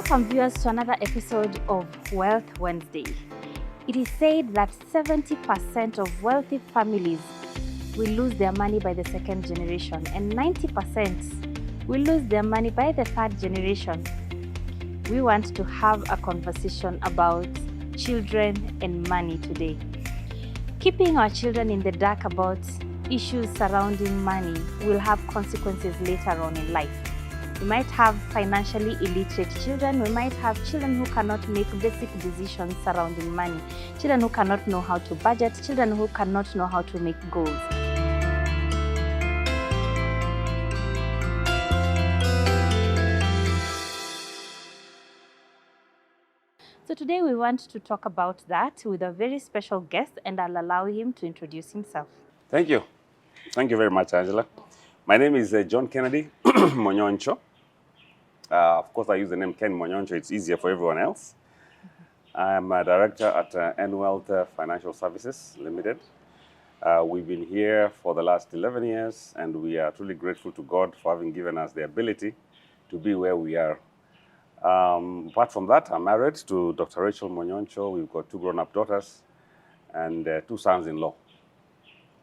Welcome viewers to another episode of Wealth Wednesday. It is said that 70% of wealthy families will lose their money by the second generation and 90% will lose their money by the third generation. We want to have a conversation about children and money today. Keeping our children in the dark about issues surrounding money will have consequences later on in life. We might have financially illiterate children. We might have children who cannot make basic decisions surrounding money. Children who cannot know how to budget. Children who cannot know how to make goals. So today we want to talk about that with a very special guest, and I'll allow him to introduce himself. Thank you. Thank you very much, Angela. My name is John Kennedy Monyoncho. Of course, I use the name Ken Monyoncho. It's easier for everyone else. I'm a director at Enwealth Financial Services Limited. We've been here for the last 11 years, and we are truly grateful to God for having given us the ability to be where we are. Apart from that, I'm married to Dr. Rachel Monyoncho. We've got 2 grown-up daughters and 2 sons-in-law.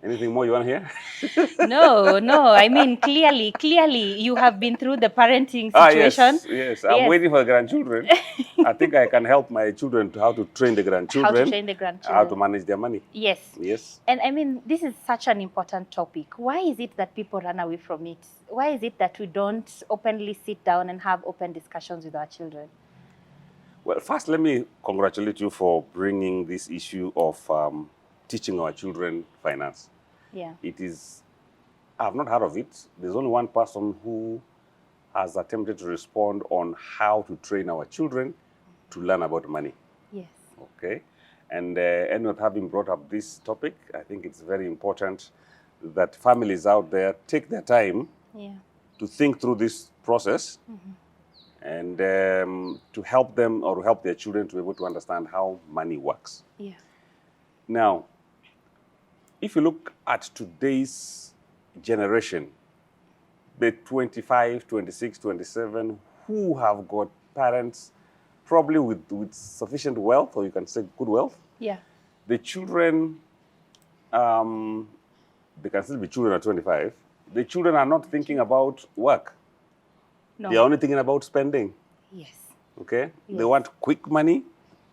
Anything more you want to hear? No. I mean, clearly, you have been through the parenting situation. Yes. I'm waiting for the grandchildren. I think I can help my children to how to train the grandchildren. How to manage their money. Yes. And I mean, this is such an important topic. Why is it that people run away from it? Why is it that we don't openly sit down and have open discussions with our children? Well, first, let me congratulate you for bringing this issue of teaching our children finance. Yeah. I've not heard of it. There's only one person who has attempted to respond on how to train our children to learn about money. Yes. Okay. And not having brought up this topic, I think it's very important that families out there take their time to think through this process and to help them or help their children to be able to understand how money works. Yeah. Now, if you look at today's generation, the 25, 26, 27, who have got parents probably with sufficient wealth, or you can say good wealth. Yeah. The children, they can still be children at 25. The children are not thinking about work. No. They are only thinking about spending. Yes. Okay? Yes. They want quick money,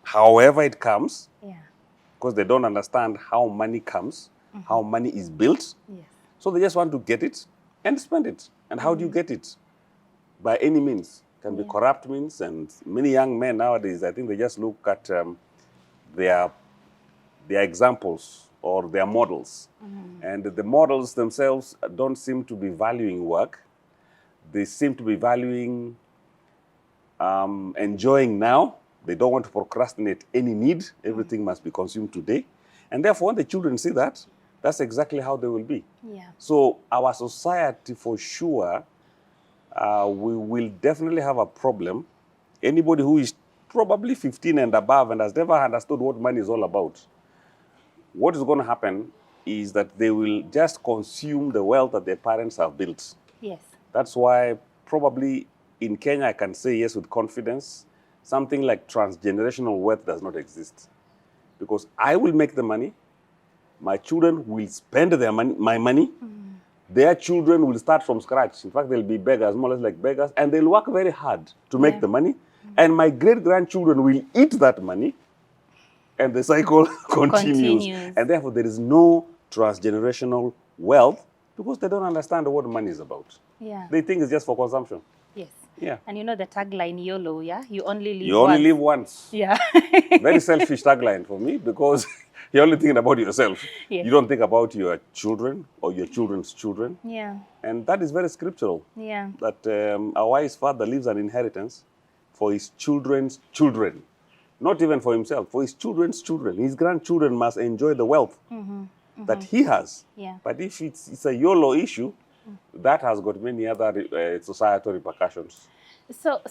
however it comes. Yeah. Because they don't understand how money comes, how money is built. Yes. So they just want to get it and spend it. And how do you get it? By any means. Can be corrupt means. And many young men nowadays, I think they just look at their examples or their models. And the models themselves don't seem to be valuing work. They seem to be valuing enjoying now. They don't want to procrastinate any need. Everything must be consumed today. And therefore, when the children see that, that's exactly how they will be. Yeah. So our society, for sure, we will definitely have a problem. Anybody who is probably 15 and above and has never understood what money is all about, what is going to happen is that they will just consume the wealth that their parents have built. Yes. That's why probably in Kenya, I can say yes with confidence, something like transgenerational wealth does not exist. Because I will make the money, my children will spend my money, their children will start from scratch. In fact, they'll be beggars, more or less like beggars, and they'll work very hard to make the money. And my great-grandchildren will eat that money, and the cycle continues. And therefore, there is no transgenerational wealth because they don't understand what money is about. Yeah. They think it's just for consumption. Yes. Yeah. And you know the tagline YOLO, yeah? You only live once. You only live once. Yeah. Very selfish tagline for me because you're only thinking about yourself. Yes. You don't think about your children or your children's children. Yeah. And that is very scriptural. Yeah. That a wise father leaves an inheritance for his children's children. Not even for himself, for his children's children. His grandchildren must enjoy the wealth that he has. Yeah. But if it's a YOLO issue, that has got many other societal repercussions. So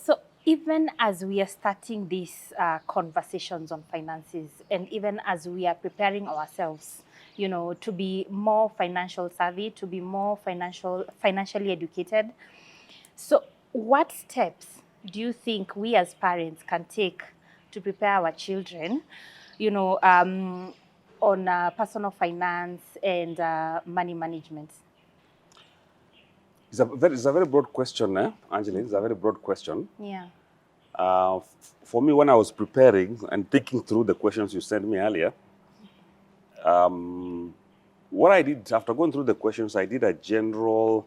even as we are starting these conversations on finances, and even as we are preparing ourselves, to be more financial savvy, to be more financially educated, so what steps do you think we as parents can take to prepare our children, on personal finance and money management? It's a very broad question, Angela. It's a very broad question. Yeah. For me, when I was preparing and thinking through the questions you sent me earlier, what I did after going through the questions, I did a general,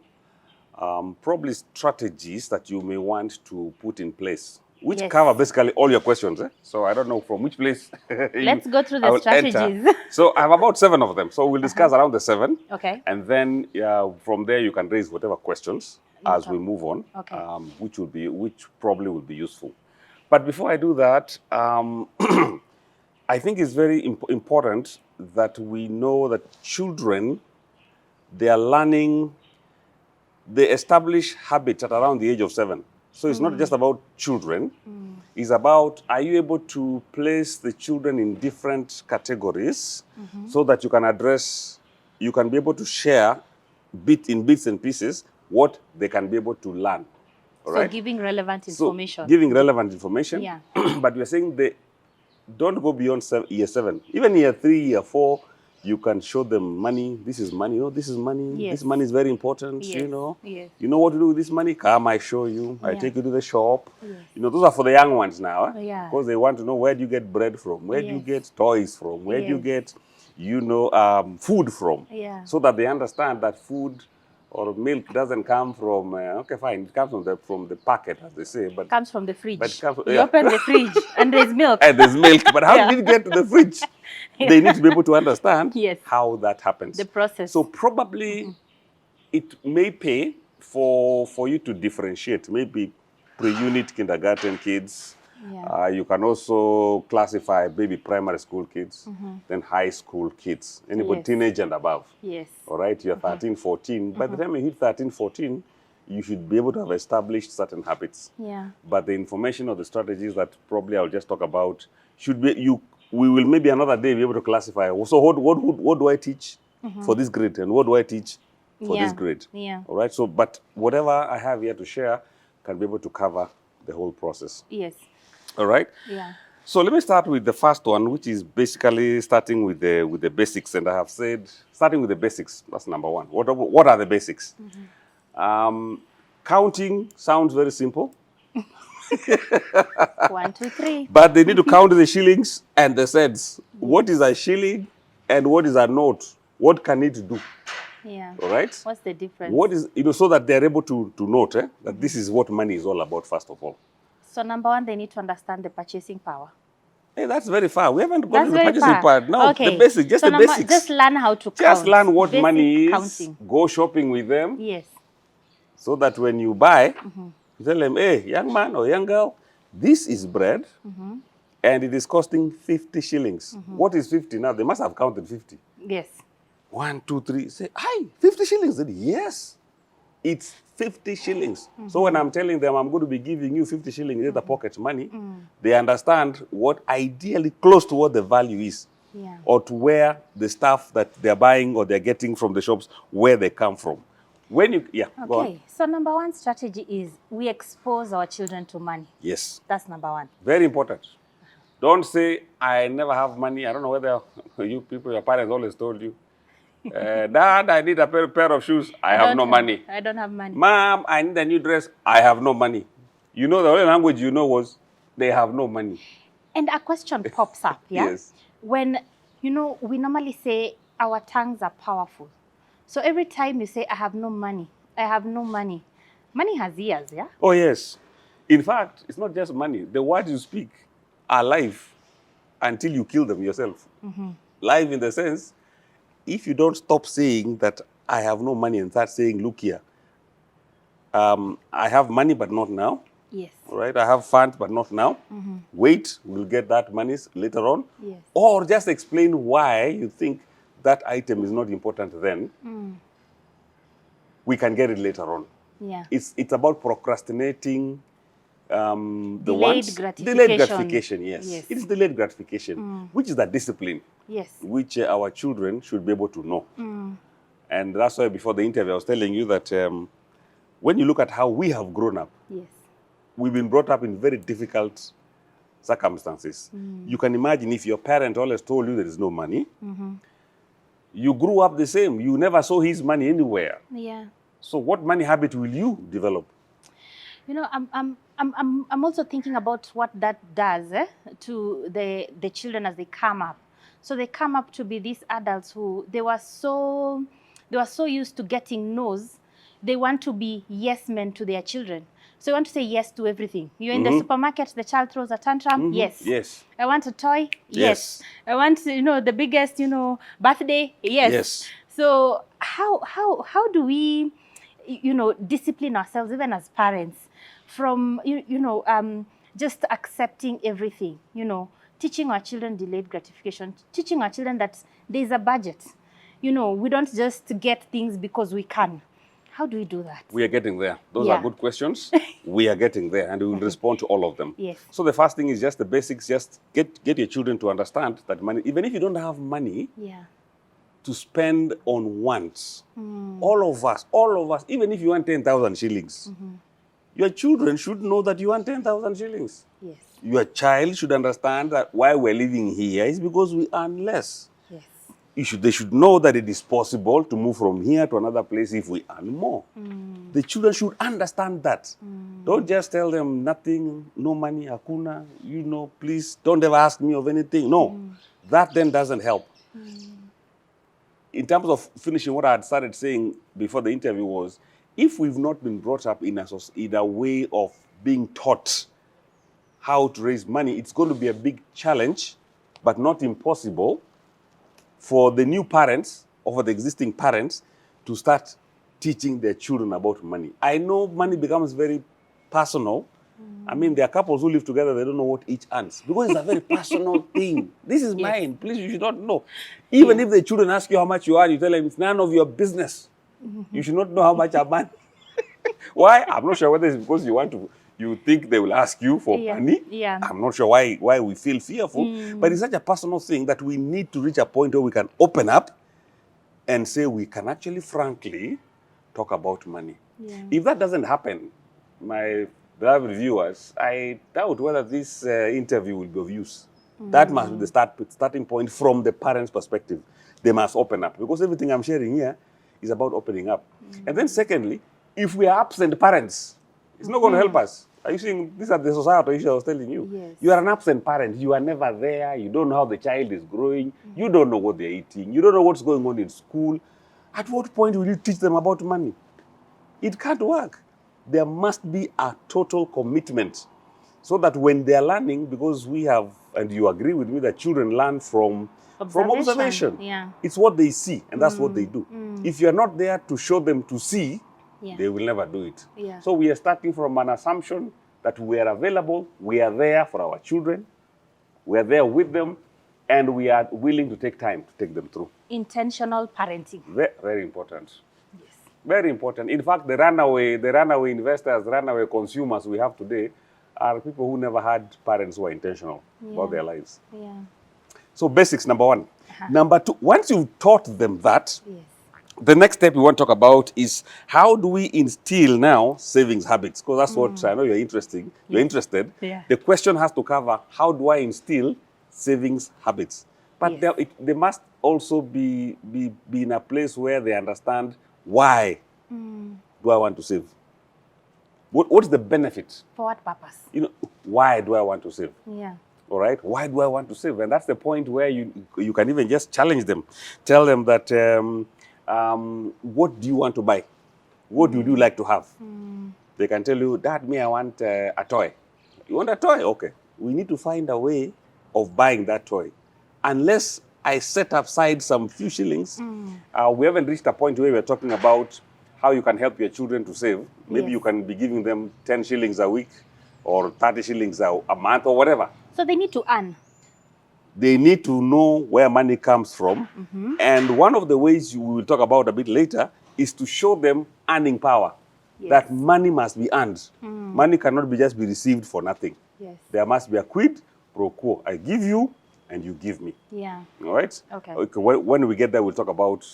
probably strategies that you may want to put in place, which Yes. cover basically all your questions. So I don't know from which place. Let's go through I the will strategies. enter. So I have about 7 of them. So we'll discuss around the 7. Okay. And then from there you can raise whatever questions as we move on, Okay. which probably will be useful. But before I do that, I think it's very important that we know that children, they are learning, they establish habits at around the age of 7. So it's not just about children. It's about, are you able to place the children in different categories so that you can be able to share in bits and pieces what they can be able to learn. All So right? giving relevant information. So giving relevant information. Yeah. But we're saying don't go beyond year 7. Even year 3, year 4, you can show them money. This is money. This is money. Yes. This money is very important. Yes. You know what to do with this money? Come, I show you. I Yeah. take you to the shop. Yes. Those are for the young ones now. Yeah. Because they want to know, where do you get bread from? Where do you Yes. get toys from? Where do you Yes. get, food from? Yeah. So that they understand that food or milk doesn't come from, okay, fine, it comes from the packet, as they say. But Comes from the fridge. But it comes- You yeah. open the fridge and there's milk. and there's milk. But how Yeah. did it get to the fridge? They need to be able to understand Yes. how that happens. The process. So probably it may pay for you to differentiate. Maybe pre-unit kindergarten kids. Yeah. You can also classify maybe primary school kids, then high school kids, anybody Yes. teenage and above. Yes. All right, you're 13, 14. By the time you hit 13, 14, you should be able to have established certain habits. Yeah. But the information or the strategies that probably I'll just talk about we will maybe another day be able to classify. So what do I teach for this grade, and what do I teach for this grade? Yeah. All right. So, but whatever I have here to share can be able to cover the whole process. Yes. All right. Yeah. So let me start with the first one, which is basically starting with the basics. And I have said, starting with the basics, that's number 1. What are the basics? Counting sounds very simple. 1, 2, 3. But they need to count the shillings and the cents. What is a shilling and what is a note? What can it do? Yeah. All right? What's the difference? What is, so that they're able to note that this is what money is all about, first of all. So number 1, they need to understand the purchasing power. Hey, that's very far. We haven't gone That's to the very purchasing far. part. No, Okay. the basics, just So the basics. just learn how to count. Just learn what Basic money is. counting. Go shopping with them. Yes. So that when you buy, you tell them, hey, young man or young girl, this is bread and it is costing 50 shillings. What is 50 now? They must have counted 50. Yes. 1, 2, 3. Say, hi, 50 shillings. Said, yes, it's 50 shillings. So when I'm telling them I'm going to be giving you 50 shillings, the pocket money, they understand what ideally close to what the value is. Yeah. Or to where the stuff that they're buying or they're getting from the shops, where they come from. When you, go on. Okay. So number 1 strategy is we expose our children to money. Yes. That's number 1. Very important. Don't say, I never have money. I don't know whether you people, your parents always told you. Dad, I need a pair of shoes. I have no money. I don't have money. Mom, I need a new dress. I have no money. The only language was, they have no money. And a question pops up, yeah? Yes. When, we normally say our tongues are powerful. So every time you say, I have no money, I have no money, money has ears, yeah? Oh, yes. In fact, it's not just money. The words you speak are life until you kill them yourself. Life in the sense, if you don't stop saying that I have no money and start saying, look here, I have money, but not now. Yes. All right, I have funds, but not now. Wait, we'll get that money later on. Yes. Or just explain why you think that item is not important then. We can get it later on. Yeah. It's about procrastinating the Delayed gratification. gratification. Delayed gratification, yes. Yes. It is delayed gratification, which is the discipline, Yes. which our children should be able to know. And that's why before the interview, I was telling you that when you look at how we have grown up, Yes. we've been brought up in very difficult circumstances. You can imagine if your parent always told you there is no money, you grew up the same. You never saw his money anywhere. Yeah. So what money habit will you develop? You know, I'm also thinking about what that does to the children as they come up. So they come up to be these adults who they were so used to getting no's. They want to be yes men to their children. So you want to say yes to everything. You're in the supermarket, the child throws a tantrum. Yes. Yes. I want a toy. Yes. I want, the biggest, birthday. Yes. Yes. So how do we, discipline ourselves even as parents from just accepting everything? Teaching our children delayed gratification, teaching our children that there's a budget. We don't just get things because we can. How do we do that? We are getting there. Those are good questions. We are getting there, and we will respond to all of them. Yes. So the first thing is just the basics. Just get your children to understand that money, even if you don't have money to spend on wants, all of us, even if you want 10,000 shillings, your children should know that you want 10,000 shillings. Yes. Your child should understand that why we're living here is because we earn less. Yes. They should know that it is possible to move from here to another place if we earn more. The children should understand that. Don't just tell them nothing, no money, hakuna, please don't ever ask me of anything. No, that then doesn't help. In terms of finishing what I had started saying before the interview was, if we've not been brought up in a way of being taught how to raise money, it's going to be a big challenge, but not impossible, for the new parents or for the existing parents to start teaching their children about money. I know money becomes very personal. I mean, there are couples who live together, they don't know what each earns because it's a very personal thing. This is mine. Please, you should not know. Even if the children ask you how much you earn, you tell them it's none of your business. You should not know how much I earn. Why? I'm not sure whether it's because you think they will ask you for money. Yeah. I'm not sure why we feel fearful, but it's such a personal thing that we need to reach a point where we can open up and say we can actually frankly talk about money. Yeah. If that doesn't happen, my beloved viewers, I doubt whether this interview will be of use. That must be the starting point from the parents' perspective. They must open up because everything I'm sharing here is about opening up. And then secondly, if we are absent parents, it's not going to help us. Are you seeing, these are the societal issues I was telling you. Yes. You are an absent parent. You are never there. You don't know how the child is growing. You don't know what they're eating. You don't know what's going on in school. At what point will you teach them about money? It can't work. There must be a total commitment so that when they're learning, because we have, and you agree with me, that children learn from observation. Yeah. It's what they see, and that's what they do. If you're not there to show them to see, they will never do it. Yeah. So we are starting from an assumption that we are available, we are there for our children, we are there with them, and we are willing to take time to take them through. Intentional parenting. Very, very important. Yes. Very important. In fact, the runaway investors, runaway consumers we have today are people who never had parents who are intentional about their lives. Yeah. So basics, number one. Number two, once you've taught them that, the next step we want to talk about is how do we instill now savings habits? Because that's what I know you're interested. Yeah. The question has to cover how do I instill savings habits? But they must also be in a place where they understand why do I want to save? What's the benefit? For what purpose? Why do I want to save? Yeah. All right. Why do I want to save? And that's the point where you can even just challenge them. Tell them that what do you want to buy? What would you like to have? They can tell you, Dad, I want a toy. You want a toy? Okay. We need to find a way of buying that toy. Unless I set aside some few shillings, we haven't reached a point where we're talking about how you can help your children to save. Maybe you can be giving them 10 shillings a week or 30 shillings a month or whatever. So they need to earn. They need to know where money comes from. And one of the ways we will talk about a bit later is to show them earning power. That money must be earned. Money cannot just be received for nothing. Yes. There must be a quid pro quo. I give you and you give me. Yeah. All right? Okay. When we get there, we'll talk about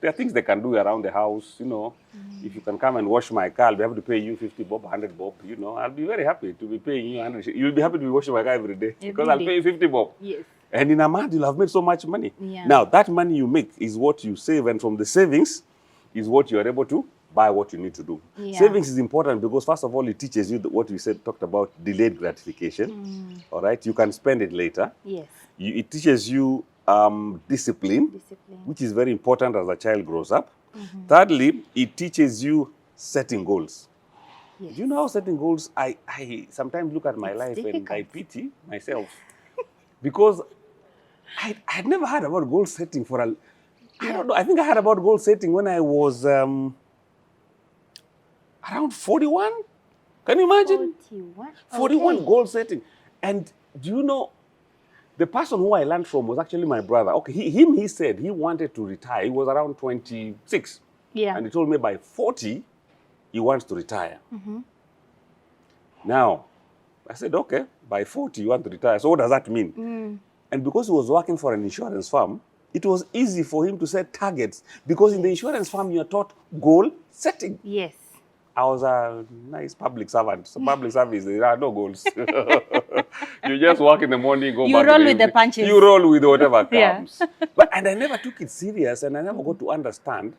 There are things they can do around the house, you know. If you can come and wash my car, I'll be happy to pay you 50 bob, 100 bob, you know. I'll be very happy to be paying you 100. You'll be happy to be washing my car every day because I'll pay you 50 bob. Yes. And in a month, you'll have made so much money. Yeah. Now, that money you make is what you save, and from the savings is what you're able to buy what you need to do. Yeah. Savings is important because, first of all, it teaches you what we talked about, delayed gratification. All right? You can spend it later. Yes. It teaches you discipline, which is very important as a child grows up. Thirdly, it teaches you setting goals. Yes. Do you know how setting goals, I sometimes look at my life difficult. and I pity myself because I had never heard about goal setting for a, I don't know, I think I heard about goal setting when I was around 41. Can you imagine? 41? 41 Okay. goal setting. And do you know, the person who I learned from was actually my brother. Okay, he said he wanted to retire. He was around 26. Yeah. And he told me by 40, he wants to retire. Now, I said, okay, by 40, you want to retire. So what does that mean? And because he was working for an insurance firm, it was easy for him to set targets because in the insurance firm, you're taught goal setting. Yes. I was a nice public servant. So public service, there are no goals. You just work in the morning, go You back. roll in the with the evening. punches. You roll with whatever Yeah. comes. And I never took it serious, and I never got to understand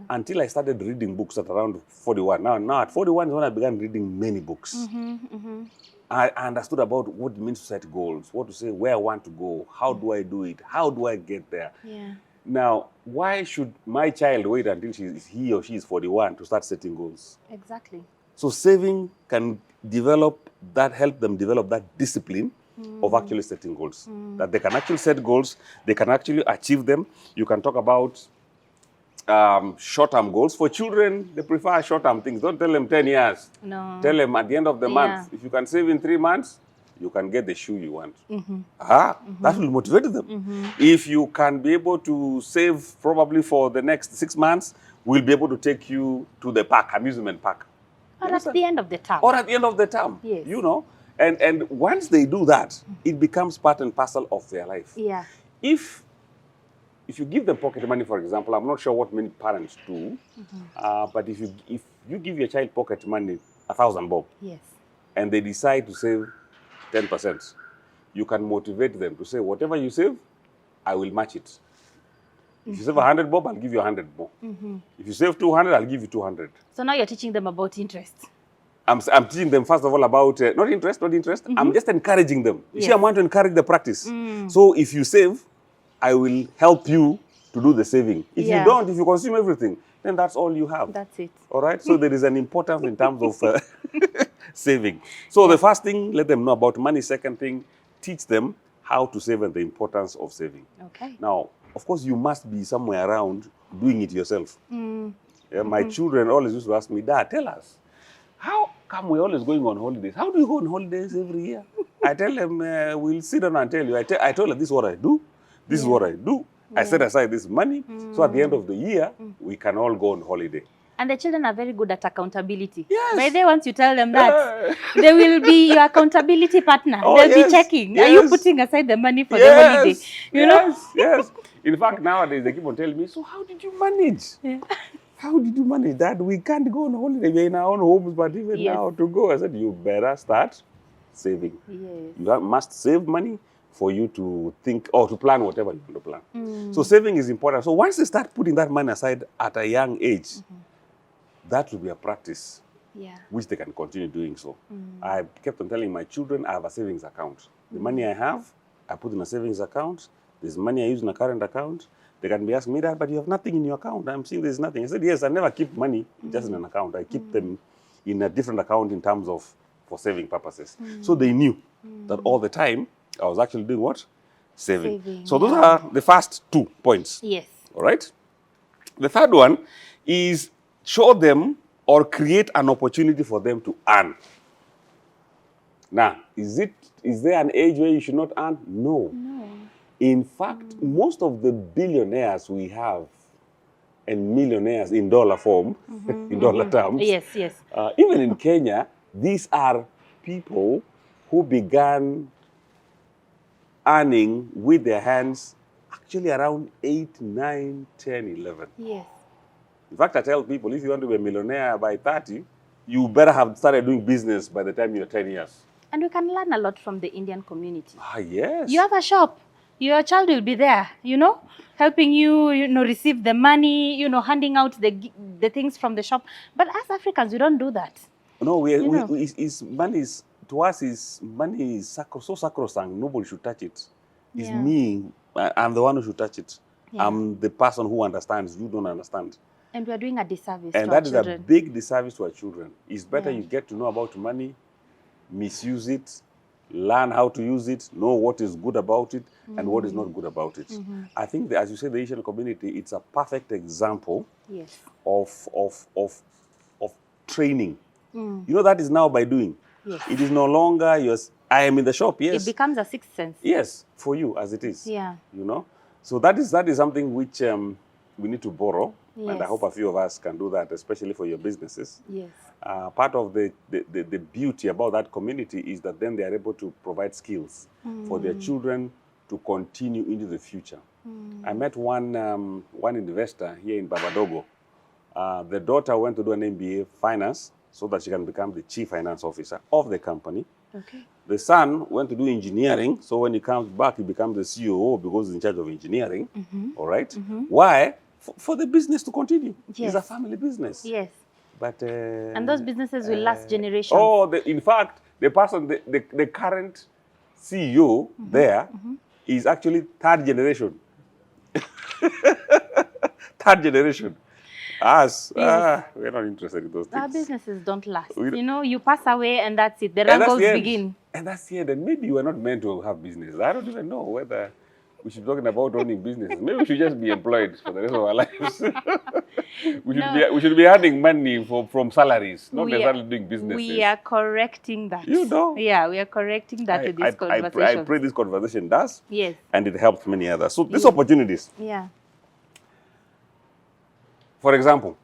until I started reading books at around 41. Now at 41 is when I began reading many books. I understood about what it means to set goals, what to say, where I want to go, how do I do it, how do I get there. Yeah. Now, why should my child wait until he or she is 41 to start setting goals? Exactly. So saving can help them develop that discipline of actually setting goals. That they can actually set goals, they can actually achieve them. You can talk about short-term goals. For children, they prefer short-term things. Don't tell them 10 years. No. Tell them at the end of the month, if you can save in 3 months, you can get the shoe you want. That will motivate them. If you can be able to save probably for the next 6 months, we'll be able to take you to the park, amusement park. Or at the end of the term. Or at the end of the term. Yes. You know. And once they do that, it becomes part and parcel of their life. Yeah. If you give them pocket money, for example, I'm not sure what many parents do, but if you give your child pocket money, 1,000 bob, Yes. and they decide to save 10%, you can motivate them to say, whatever you save, I will match it. If you save 100 bob, I'll give you 100 more. If you save 200, I'll give you 200. So now you're teaching them about interest. I'm teaching them, first of all, about not interest. I'm just encouraging them. You see, I want to encourage the practice. So if you save, I will help you to do the saving. If you don't, if you consume everything, then that's all you have. That's it. All right? So there is an importance in terms of saving. So the first thing, let them know about money. Second thing, teach them how to save and the importance of saving. Okay. Now, of course, you must be somewhere around doing it yourself. My children always used to ask me, Dad, tell us, how come we're always going on holidays? How do you go on holidays every year? I tell them, we'll sit down and tell you. I told them, this is what I do. This is what I do. I set aside this money. So at the end of the year, we can all go on holiday. And the children are very good at accountability. Yes. By the way, once you tell them that, they will be your accountability partner. Oh, They'll yes. be checking. Yes. Are you putting aside the money for the holiday? You know? Yes. In fact, nowadays, they keep on telling me, so how did you manage? How did you manage that? We can't go on holiday. We're in our own homes, but even now to go. I said, you better start saving. Yes. You must save money for you to think or to plan whatever you want to plan. So saving is important. So once they start putting that money aside at a young age, that will be a practice which they can continue doing so. I kept on telling my children, I have a savings account. The money I have, I put in a savings account. There's money I use in a current account. They can be asking me, Dad, but you have nothing in your account. I'm seeing there's nothing. I said, yes, I never keep money just in an account. I keep them in a different account in terms of for saving purposes. So they knew that all the time I was actually doing what? Saving. So those are the first 2 points. Yes. All right? The third one is show them or create an opportunity for them to earn. Now, is there an age where you should not earn? No. In fact, most of the billionaires we have and millionaires in dollar form, in dollar terms, Yes. even in Kenya, these are people who began earning with their hands actually around 8, 9, 10, 11. Yes. In fact, I tell people, if you want to be a millionaire by 30, you better have started doing business by the time you're 10 years. And we can learn a lot from the Indian community. Yes. You have a shop, your child will be there, helping you, receive the money, handing out the things from the shop. But as Africans, we don't do that. No, money is, to us, money is so sacrosanct, nobody should touch it. It's me, I'm the one who should touch it. Yeah. I'm the person who understands, you don't understand. And we're doing a disservice to our children. And that is a big disservice to our children. It's better you get to know about money, misuse it, learn how to use it, know what is good about it and what is not good about it. I think, as you say, the Asian community, it's a perfect example of training. That is now by doing. Yes. It is no longer I am in the shop, yes. It becomes a sixth sense. Yes, for you as it is. Yeah. So that is something which we need to borrow. Yes. And I hope a few of us can do that, especially for your businesses. Yes. Part of the beauty about that community is that then they are able to provide skills for their children to continue into the future. I met one investor here in Babadogo. The daughter went to do an MBA finance so that she can become the chief finance officer of the company. Okay. The son went to do engineering, so when he comes back, he becomes the COO because he's in charge of engineering. All right? Why? For the business to continue. Yes. It's a family business. Yes. But and those businesses will last generations. Oh, in fact, the person, the current CEO there is actually third generation. Third generation. Us, we're not interested in those things. Our businesses don't last. You pass away and that's it. The wrangles begin. And that's the end. And maybe you are not meant to have business. I don't even know whether we should be talking about owning businesses. Maybe we should just be employed for the rest of our lives. we should be earning money from salaries, not necessarily doing businesses. We are correcting that. Yeah, we are correcting that with this conversation. I pray this conversation does. Yes. And it helps many others. So these opportunities. Yeah. For example,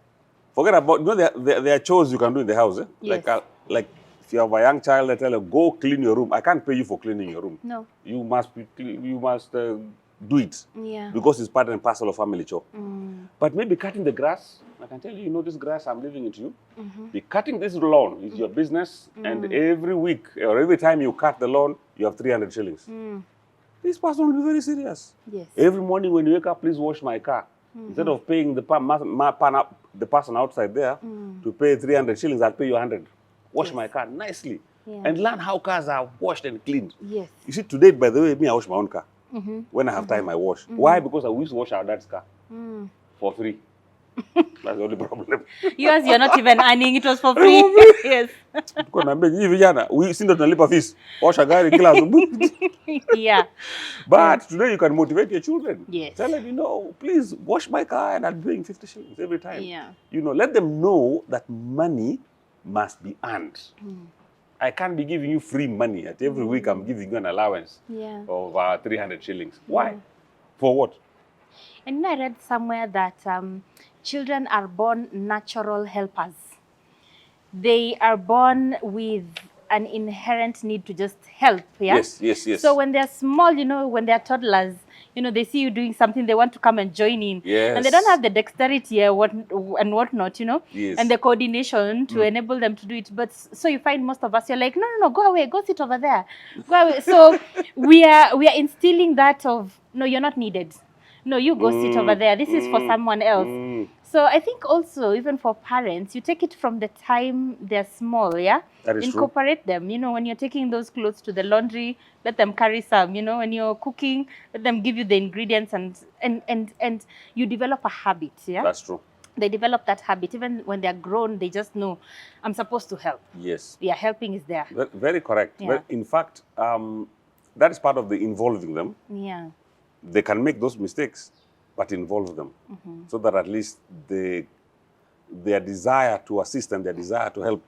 forget about, there are chores you can do in the house. Yes. Like if you have a young child, they tell you, go clean your room. I can't pay you for cleaning your room. No. You must do it. Yeah. Because it's part and parcel of family chore. But maybe cutting the grass, I can tell you, this grass, I'm leaving it to you. Be cutting this lawn is your business. And every week or every time you cut the lawn, you have 300 shillings. This person will be very serious. Yes. Every morning when you wake up, please wash my car. Instead of paying the person outside there to pay 300 shillings, I'll pay you 100. Wash my car nicely. Yeah. And learn how cars are washed and cleaned. Yes. You see, today, by the way, me, I wash my own car. When I have time, I wash. Why? Because I used to wash our dad's car for free. That's the only problem. Yours, you're not even earning. It was for free. Yes. We see that tunalipa fees. Wash a guy, kill us. Yeah. But today you can motivate your children. Yes. Tell them, please wash my car and I'm paying 50 shillings every time. Yeah. Let them know that money must be earned. I can't be giving you free money. At every week I'm giving you an allowance of 300 shillings. Why? For what? And I read somewhere that children are born natural helpers. They are born with an inherent need to just help. Yeah? Yes. So when they're small, when they're toddlers, they see you doing something, they want to come and join in. Yes. And they don't have the dexterity and whatnot, Yes. and the coordination to enable them to do it. But so you find most of us, you're like, no, go away, go sit over there. Go away. So we are instilling that of, no, you're not needed. No, you go sit over there. This is for someone else. So I think also, even for parents, you take it from the time they're small, yeah? That is Incorporate them. When you're taking those clothes to the laundry, let them carry some. When you're cooking, let them give you the ingredients and you develop a habit, yeah? That's true. They develop that habit. Even when they're grown, they just know, I'm supposed to help. Yes. Yeah, helping is there. Very correct. Yeah. In fact, that is part of the involving them. Yeah. They can make those mistakes, but involve them so that at least their desire to assist and their desire to help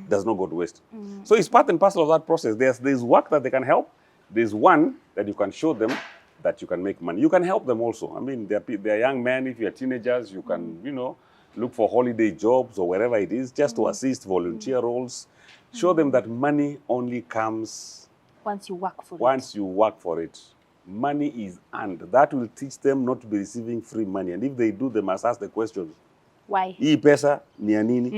does not go to waste. So it's part and parcel of that process. There's work that they can help. There's one that you can show them that you can make money. You can help them also. I mean, they're young men. If you're teenagers, you can, look for holiday jobs or wherever it is, just to assist, volunteer roles. Show them that money only comes once you work for it. Once you work for it. money is earned. That will teach them not to be receiving free money. And if they do, they must ask the questions. Why? Hii pesa ni ya nini?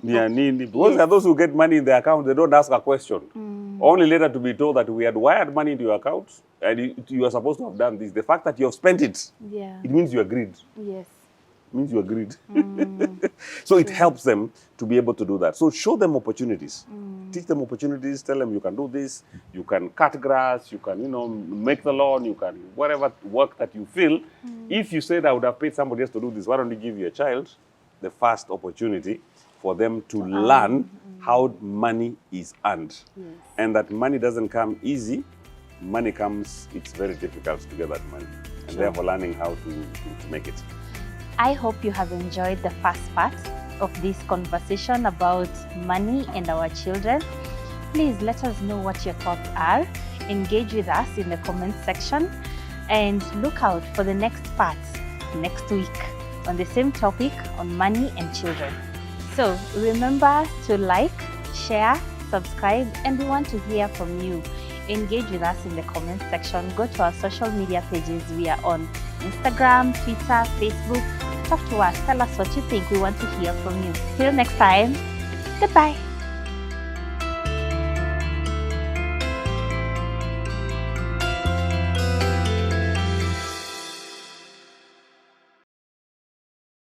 Ni ya nini? Because there are those who get money in their account, they don't ask a question. Only later to be told that we had wired money into your account and you are supposed to have done this. The fact that you have spent it, it means you agreed. Yes. It means you agreed. So it helps them to be able to do that. So show them opportunities. Teach them opportunities. Tell them you can do this. You can cut grass. You can, make the lawn. You can, whatever work that you feel. If you said I would have paid somebody else to do this, why don't you give your child the first opportunity for them to learn how money is earned. Yes. And that money doesn't come easy. Money comes, it's very difficult to get that money. And therefore learning how to make it. I hope you have enjoyed the first part of this conversation about money and our children. Please let us know what your thoughts are. Engage with us in the comment section and look out for the next part next week on the same topic on money and children. So remember to like, share, subscribe, and we want to hear from you. Engage with us in the comment section. Go to our social media pages. We are on Instagram, Twitter, Facebook. Talk to us. Tell us what you think. We want to hear from you. Till next time. Goodbye.